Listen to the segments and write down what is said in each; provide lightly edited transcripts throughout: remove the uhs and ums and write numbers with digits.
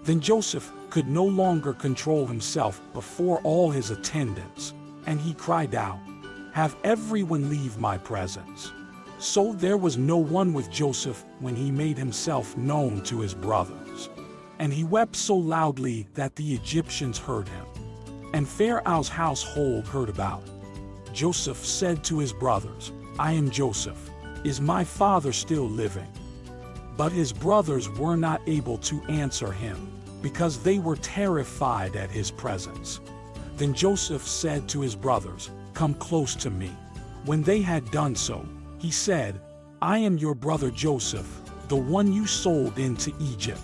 Then Joseph could no longer control himself before all his attendants, and he cried out, "Have everyone leave my presence." So there was no one with Joseph when he made himself known to his brothers. And he wept so loudly that the Egyptians heard him. And Pharaoh's household heard about it. Joseph said to his brothers, "I am Joseph. Is my father still living?" But his brothers were not able to answer him, because they were terrified at his presence. Then Joseph said to his brothers, "Come close to me." When they had done so, he said, "I am your brother Joseph, the one you sold into Egypt.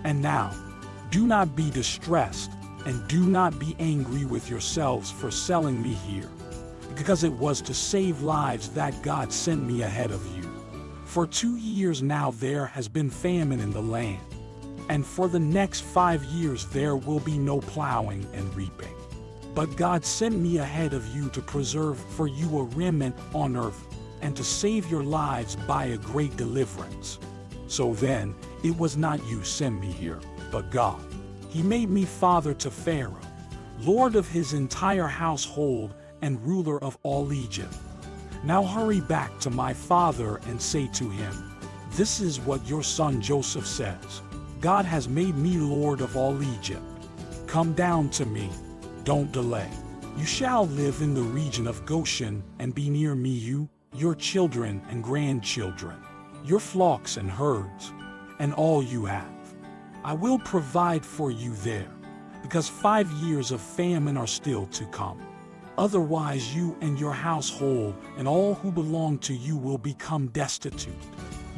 And now, do not be distressed, and do not be angry with yourselves for selling me here, because it was to save lives that God sent me ahead of you. For 2 years now there has been famine in the land, and for the next 5 years there will be no plowing and reaping. But God sent me ahead of you to preserve for you a remnant on earth, and to save your lives by a great deliverance. So then, it was not you sent me here, but God. He made me father to Pharaoh, lord of his entire household and ruler of all Egypt. Now hurry back to my father and say to him, 'This is what your son Joseph says. God has made me lord of all Egypt. Come down to me. Don't delay. You shall live in the region of Goshen and be near me, you, your children and grandchildren, your flocks and herds, and all you have. I will provide for you there, because 5 years of famine are still to come. Otherwise you and your household and all who belong to you will become destitute.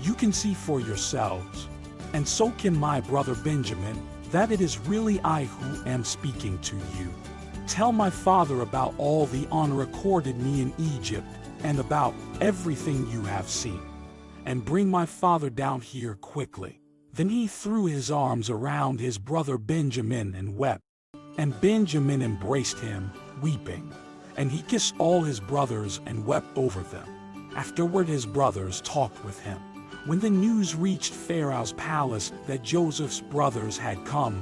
You can see for yourselves, and so can my brother Benjamin, that it is really I who am speaking to you. Tell my father about all the honor accorded me in Egypt, and about everything you have seen, and bring my father down here quickly." Then he threw his arms around his brother Benjamin and wept. And Benjamin embraced him, weeping. And he kissed all his brothers and wept over them. Afterward his brothers talked with him. When the news reached Pharaoh's palace that Joseph's brothers had come,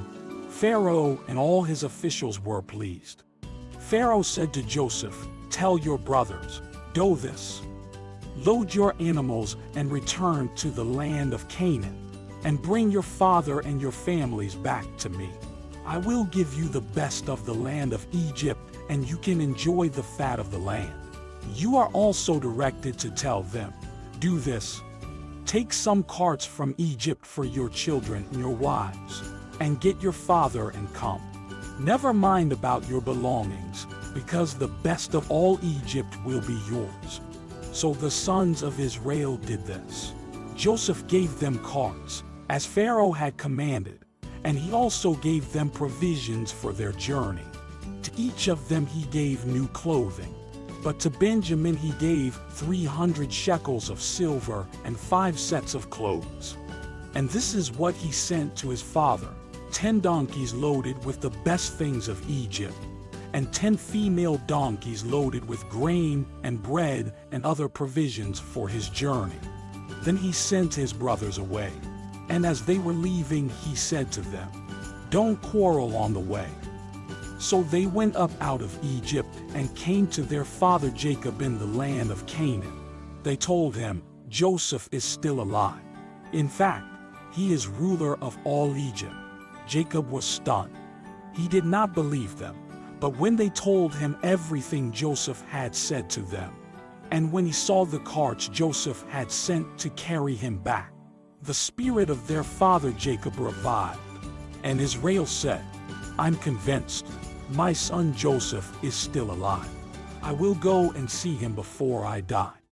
Pharaoh and all his officials were pleased. Pharaoh said to Joseph, "Tell your brothers, do this. Load your animals and return to the land of Canaan, and bring your father and your families back to me. I will give you the best of the land of Egypt, and you can enjoy the fat of the land." You are also directed to tell them, "Do this. Take some carts from Egypt for your children and your wives, and get your father and come. Never mind about your belongings, because the best of all Egypt will be yours." So the sons of Israel did this. Joseph gave them carts, as Pharaoh had commanded, and he also gave them provisions for their journey. To each of them he gave new clothing, but to Benjamin he gave 300 shekels of silver and 5 sets of clothes. And this is what he sent to his father: 10 donkeys loaded with the best things of Egypt, and 10 female donkeys loaded with grain and bread and other provisions for his journey. Then he sent his brothers away, and as they were leaving he said to them, "Don't quarrel on the way." So they went up out of Egypt and came to their father Jacob in the land of Canaan. They told him, "Joseph is still alive. In fact, he is ruler of all Egypt." Jacob was stunned. He did not believe them. But when they told him everything Joseph had said to them, and when he saw the carts Joseph had sent to carry him back, the spirit of their father Jacob revived. And Israel said, "I'm convinced my son Joseph is still alive. I will go and see him before I die."